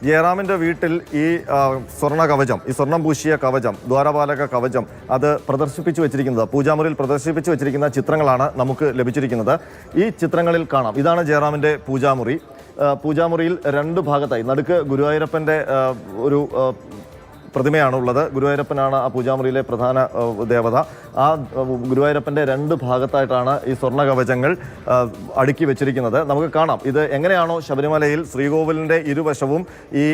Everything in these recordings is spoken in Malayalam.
ജയറാമിൻ്റെ വീട്ടിൽ ഈ സ്വർണ്ണ കവചം, ഈ സ്വർണം പൂശിയ കവചം, ദ്വാരപാലക കവചം അത് പ്രദർശിപ്പിച്ചു വെച്ചിരിക്കുന്നത്, പൂജാമുറിയിൽ പ്രദർശിപ്പിച്ചു വെച്ചിരിക്കുന്ന ചിത്രങ്ങളാണ് നമുക്ക് ലഭിച്ചിരിക്കുന്നത്. ഈ ചിത്രങ്ങളിൽ കാണാം, ഇതാണ് ജയറാമിൻ്റെ പൂജാമുറി. പൂജാമുറിയിൽ രണ്ട് ഭാഗത്തായി നടുക്ക് ഗുരുവായൂരപ്പൻ്റെ ഒരു പ്രതിമയാണുള്ളത്. ഗുരുവായൂരപ്പനാണ് ആ പൂജാമുറിയിലെ പ്രധാന ദേവത. ആ ഗുരുവായൂരപ്പൻ്റെ രണ്ട് ഭാഗത്തായിട്ടാണ് ഈ സ്വർണ്ണ കവചങ്ങൾ അടുക്കി വെച്ചിരിക്കുന്നത്. നമുക്ക് കാണാം ഇത് എങ്ങനെയാണോ ശബരിമലയിൽ ശ്രീകോവിലിൻ്റെ ഇരുവശവും ഈ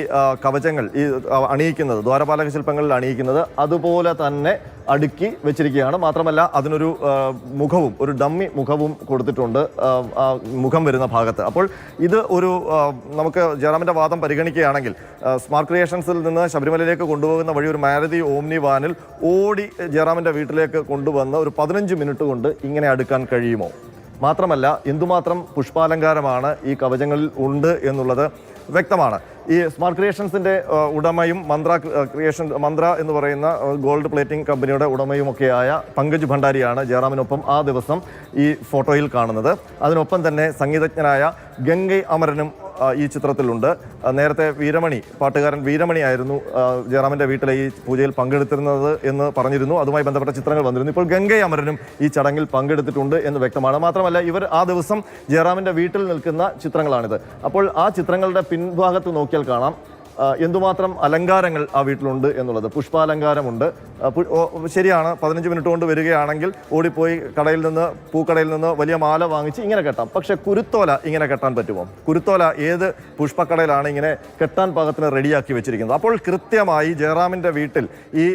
കവചങ്ങൾ ഈ അണിയിക്കുന്നത്, ദ്വാരപാലക ശില്പങ്ങളിൽ അണിയിക്കുന്നത്, അതുപോലെ തന്നെ അടുക്കി വെച്ചിരിക്കുകയാണ്. മാത്രമല്ല അതിനൊരു മുഖവും, ഒരു ഡമ്മി മുഖവും കൊടുത്തിട്ടുണ്ട് ആ മുഖം വരുന്ന ഭാഗത്ത്. അപ്പോൾ ഇത് ഒരു നമുക്ക് ജയറാമിൻ്റെ വാദം പരിഗണിക്കുകയാണെങ്കിൽ സ്മാർട്ട് ക്രിയേഷൻസിൽ നിന്ന് ശബരിമലയിലേക്ക് കൊണ്ടുപോകുന്ന വഴി ഒരു മാരുതി ഓംനി വാനിൽ ഓടി ജയറാമിൻ്റെ വീട്ടിലേക്ക് കൊണ്ടുവന്ന് ഒരു 15 മിനിറ്റ് കൊണ്ട് ഇങ്ങനെ അടുക്കാൻ കഴിയുമോ? മാത്രമല്ല എന്തുമാത്രം പുഷ്പാലങ്കാരമാണ് ഈ കവചങ്ങളിൽ ഉണ്ട് എന്നുള്ളത് വ്യക്തമാണ്. ഈ സ്മാർട്ട് ക്രിയേഷൻസിൻ്റെ ഉടമയും മന്ത്ര എന്ന് പറയുന്ന ഗോൾഡ് പ്ലേറ്റിംഗ് കമ്പനിയുടെ ഉടമയുമൊക്കെയായ പങ്കജ് ഭണ്ഡാരിയാണ് ജയറാമിനൊപ്പം ആ ദിവസം ഈ ഫോട്ടോയിൽ കാണുന്നത്. അതിനൊപ്പം തന്നെ സംഗീതജ്ഞനായ ഗംഗൈ അമരനും ഈ ചിത്രത്തിലുണ്ട്. നേരത്തെ പാട്ടുകാരൻ വീരമണി ആയിരുന്നു ജയറാമിൻ്റെ വീട്ടിലെ ഈ പൂജയിൽ പങ്കെടുത്തിരുന്നത് എന്ന് പറഞ്ഞിരുന്നു. അതുമായി ബന്ധപ്പെട്ട ചിത്രങ്ങൾ വന്നിരുന്നു. ഇപ്പോൾ ഗംഗൈ അമരനും ഈ ചടങ്ങിൽ പങ്കെടുത്തിട്ടുണ്ട് എന്ന് വ്യക്തമാണ്. മാത്രമല്ല ഇവർ ആ ദിവസം ജയറാമിൻ്റെ വീട്ടിൽ നിൽക്കുന്ന ചിത്രങ്ങളാണിത്. അപ്പോൾ ആ ചിത്രങ്ങളുടെ പിൻഭാഗത്ത് നോക്കിയാൽ കാണാം എന്തുമാത്രം അലങ്കാരങ്ങൾ ആ വീട്ടിലുണ്ട് എന്നുള്ളത്. പുഷ്പാലങ്കാരമുണ്ട്. ശരിയാണ്, 15 മിനിറ്റ് കൊണ്ട് വരികയാണെങ്കിൽ ഓടിപ്പോയി പൂക്കടയിൽ നിന്ന് വലിയ മാല വാങ്ങിച്ച് ഇങ്ങനെ കെട്ടാം. പക്ഷെ കുരുത്തോല ഇങ്ങനെ കെട്ടാൻ പറ്റുമോ? കുരുത്തോല ഏത് പുഷ്പക്കടയിലാണ് ഇങ്ങനെ കെട്ടാൻ പാകത്തിന് റെഡിയാക്കി വെച്ചിരിക്കുന്നത്? അപ്പോൾ കൃത്യമായി ജയറാമിൻ്റെ വീട്ടിൽ ഈ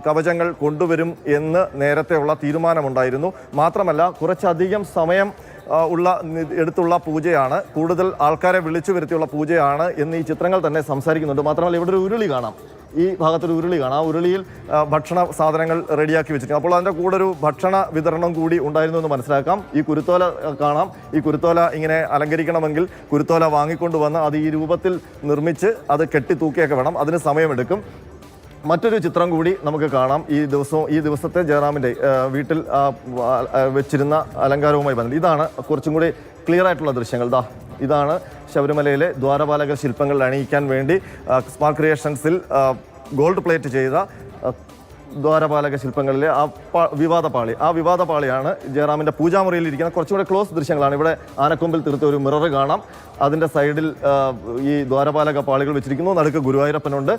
കവചങ്ങൾ കൊണ്ടുവരും എന്ന് നേരത്തെയുള്ള തീരുമാനമുണ്ടായിരുന്നു. മാത്രമല്ല കുറച്ചധികം സമയം എടുത്തുള്ള പൂജയാണ്, കൂടുതൽ ആൾക്കാരെ വിളിച്ചു വരുത്തിയുള്ള പൂജയാണ് എന്ന് ഈ ചിത്രങ്ങൾ തന്നെ സംസാരിക്കുന്നുണ്ട്. മാത്രമല്ല ഇവിടെ ഒരു ഉരുളി കാണാം, ഈ ഭാഗത്തൊരു ഉരുളി കാണാം. ആ ഉരുളിയിൽ ഭക്ഷണ സാധനങ്ങൾ റെഡിയാക്കി വെച്ചിരിക്കും. അപ്പോൾ അതിൻ്റെ കൂടെ ഒരു ഭക്ഷണ വിതരണം കൂടി ഉണ്ടായിരുന്നു എന്ന് മനസ്സിലാക്കാം. ഈ കുരുത്തോല കാണാം. ഈ കുരുത്തോല ഇങ്ങനെ അലങ്കരിക്കണമെങ്കിൽ കുരുത്തോല വാങ്ങിക്കൊണ്ടുവന്ന് അത് ഈ രൂപത്തിൽ നിർമ്മിച്ച് അത് കെട്ടി തൂക്കിയൊക്കെ വേണം. അതിന് സമയമെടുക്കും. മറ്റൊരു ചിത്രം കൂടി നമുക്ക് കാണാം. ഈ ദിവസത്തെ ജയറാമിൻ്റെ വീട്ടിൽ വെച്ചിരുന്ന അലങ്കാരവുമായി ബന്ധം. ഇതാണ് കുറച്ചും കൂടി ക്ലിയർ ആയിട്ടുള്ള ദൃശ്യങ്ങൾ. ഇതാണ് ശബരിമലയിലെ ദ്വാരപാലക ശില്പങ്ങൾ അണിയിക്കാൻ വേണ്ടി സ്മാർട്ട് ക്രിയേഷൻസിൽ ഗോൾഡ് പ്ലേറ്റ് ചെയ്ത ദ്വാരപാലക ശില്പങ്ങളിലെ ആ വിവാദ പാളിയാണ് ജയറാമിൻ്റെ പൂജാമുറിയിൽ ഇരിക്കുന്ന കുറച്ചുകൂടെ ക്ലോസ് ദൃശ്യങ്ങളാണ്. ഇവിടെ ആനക്കൊമ്പിൽ തീർത്ത ഒരു മിറർ കാണാം. അതിൻ്റെ സൈഡിൽ ഈ ദ്വാരപാലക പാളികൾ വെച്ചിരിക്കുന്നു. നടുക്ക് ഗുരുവായൂരപ്പനുണ്ട്.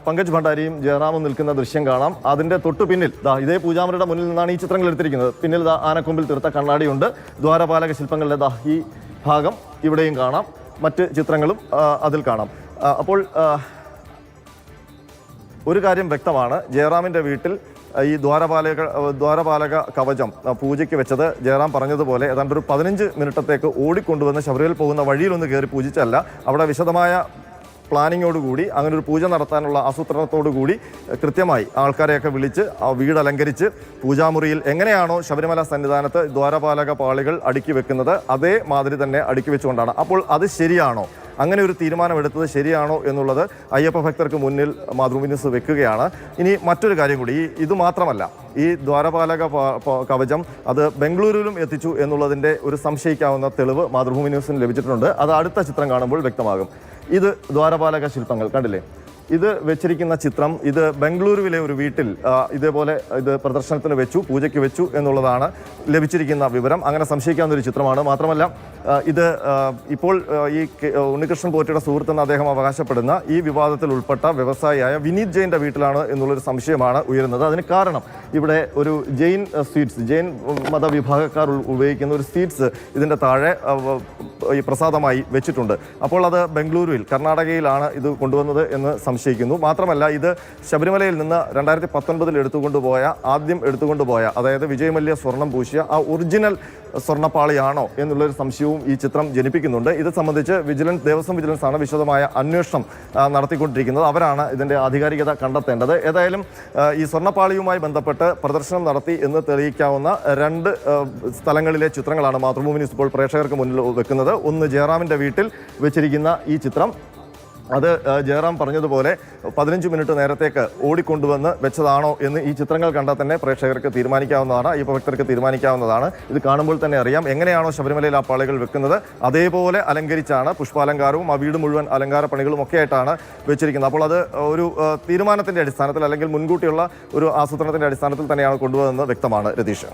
പങ്കജ് ഭണ്ഡാരിയും ജയറാമും നിൽക്കുന്ന ദൃശ്യം കാണാം. അതിൻ്റെ തൊട്ടു പിന്നിൽ ഇതേ പൂജാമുറിയുടെ മുന്നിൽ നിന്നാണ് ഈ ചിത്രങ്ങൾ എടുത്തിരിക്കുന്നത്. പിന്നിൽ ആനക്കൊമ്പിൽ തീർത്ത കണ്ണാടിയുണ്ട്. ദ്വാരപാലക ശില്പങ്ങളുടെ ഈ ഭാഗം ഇവിടെയും കാണാം. മറ്റ് ചിത്രങ്ങളും അതിൽ കാണാം. അപ്പോൾ ഒരു കാര്യം വ്യക്തമാണ്, ജയറാമിൻ്റെ വീട്ടിൽ ഈ ദ്വാരപാലക കവചം പൂജയ്ക്ക് വെച്ചത് ജയറാം പറഞ്ഞതുപോലെ ഏതാണ്ട് ഒരു 15 മിനിറ്റത്തേക്ക് ഓടിക്കൊണ്ടുവന്ന് ശബരിമലയിൽ പോകുന്ന വഴിയിലൊന്ന് കയറി പൂജിച്ചല്ല. അവിടെ വിശദമായ പ്ലാനിങ്ങോടുകൂടി അങ്ങനെ ഒരു പൂജ നടത്താനുള്ള ആസൂത്രണത്തോടുകൂടി കൃത്യമായി ആൾക്കാരെയൊക്കെ വിളിച്ച് ആ വീട് അലങ്കരിച്ച് പൂജാമുറിയിൽ എങ്ങനെയാണോ ശബരിമല സന്നിധാനത്ത് ദ്വാരപാലക പാളികൾ അടുക്കി വെക്കുന്നത് അതേ മാതിരി തന്നെ അടുക്കി വെച്ചുകൊണ്ടാണ്. അപ്പോൾ അത് ശരിയാണോ? അങ്ങനെ ഒരു തീരുമാനമെടുത്തത് ശരിയാണോ എന്നുള്ളത് അയ്യപ്പ ഭക്തർക്ക് മുന്നിൽ മാതൃഭൂമി ന്യൂസ് വെക്കുകയാണ്. ഇനി മറ്റൊരു കാര്യം കൂടി, ഇത് മാത്രമല്ല, ഈ ദ്വാരപാലക കവചം അത് ബംഗളൂരുവിലും എത്തിച്ചു എന്നുള്ളതിൻ്റെ ഒരു സംശയിക്കാവുന്ന തെളിവ് മാതൃഭൂമി ന്യൂസിന് ലഭിച്ചിട്ടുണ്ട്. അത് അടുത്ത ചിത്രം കാണുമ്പോൾ വ്യക്തമാകും. ഇത് ദ്വാരപാലക ശില്പങ്ങൾ കണ്ടില്ലേ? ഇത് വെച്ചിരിക്കുന്ന ചിത്രം ഇത് ബംഗളൂരുവിലെ ഒരു വീട്ടിൽ ഇതേപോലെ ഇത് പ്രദർശനത്തിന് വെച്ചു, പൂജയ്ക്ക് വെച്ചു എന്നുള്ളതാണ് ലഭിച്ചിരിക്കുന്ന വിവരം. അങ്ങനെ സംശയിക്കാവുന്ന ഒരു ചിത്രമാണ്. മാത്രമല്ല ഇത് ഇപ്പോൾ ഈ ഉണ്ണികൃഷ്ണൻ പോറ്റിയുടെ സുഹൃത്തെന്ന് അദ്ദേഹം അവകാശപ്പെടുന്ന ഈ വിവാദത്തിൽ ഉൾപ്പെട്ട വ്യവസായിയായ വിനീത് ജെയിൻ്റെ വീട്ടിലാണ് എന്നുള്ളൊരു സംശയമാണ് ഉയരുന്നത്. അതിന് കാരണം ഇവിടെ ഒരു ജെയിൻ മതവിഭാഗക്കാർ ഉപയോഗിക്കുന്ന ഒരു സ്വീറ്റ്സ് ഇതിൻ്റെ താഴെ ഈ പ്രസാദമായി വെച്ചിട്ടുണ്ട്. അപ്പോൾ അത് ബംഗളൂരുവിൽ, കർണാടകയിലാണ് ഇത് കൊണ്ടുവന്നത് എന്ന് സംശയിക്കുന്നു. മാത്രമല്ല ഇത് ശബരിമലയിൽ നിന്ന് 2019 ആദ്യം എടുത്തുകൊണ്ടുപോയ അതായത് വിജയമല്യ സ്വർണം പൂശിയ ആ ഒറിജിനൽ സ്വർണ്ണപ്പാളിയാണോ എന്നുള്ളൊരു സംശയവും ഈ ചിത്രം ജനിപ്പിക്കുന്നുണ്ട്. ഇത് സംബന്ധിച്ച് ദേവസ്വം വിജിലൻസ് ആണ് വിശദമായ അന്വേഷണം നടത്തിക്കൊണ്ടിരിക്കുന്നത്. അവരാണ് ഇതിൻ്റെ ആധികാരികത കണ്ടെത്തേണ്ടത്. ഏതായാലും ഈ സ്വർണ്ണപ്പാളിയുമായി ബന്ധപ്പെട്ട് പ്രദർശനം നടത്തി എന്ന് തെളിയിക്കാവുന്ന 2 സ്ഥലങ്ങളിലെ ചിത്രങ്ങളാണ് മാതൃഭൂമി ന്യൂസ് ഇപ്പോൾ പ്രേക്ഷകർക്ക് മുന്നിൽ വെക്കുന്നത്. ഒന്ന് ജയറാമിൻ്റെ വീട്ടിൽ വെച്ചിരിക്കുന്ന ഈ ചിത്രം, അത് ജയറാം പറഞ്ഞതുപോലെ 15 മിനിറ്റ് നേരത്തേക്ക് ഓടിക്കൊണ്ടുവന്ന് വെച്ചതാണോ എന്ന് ഈ ചിത്രങ്ങൾ കണ്ടാൽ തന്നെ പ്രേക്ഷകർക്ക് തീരുമാനിക്കാവുന്നതാണ്, അയ്യപ്പഭക്തർക്ക് തീരുമാനിക്കാവുന്നതാണ്. ഇത് കാണുമ്പോൾ തന്നെ അറിയാം എങ്ങനെയാണോ ശബരിമലയിൽ ആ പാളികൾ വെക്കുന്നത് അതേപോലെ അലങ്കരിച്ചാണ് പുഷ്പാലങ്കാരവും ആ വീട് മുഴുവൻ അലങ്കാര പണികളും ഒക്കെ ആയിട്ടാണ് വെച്ചിരിക്കുന്നത്. അപ്പോൾ അത് ഒരു തീരുമാനത്തിന്റെ അടിസ്ഥാനത്തിൽ അല്ലെങ്കിൽ മുൻകൂട്ടിയുള്ള ഒരു ആസൂത്രണത്തിന്റെ അടിസ്ഥാനത്തിൽ തന്നെയാണ് കൊണ്ടുവന്നത് വ്യക്തമാണ്. രതീഷ്.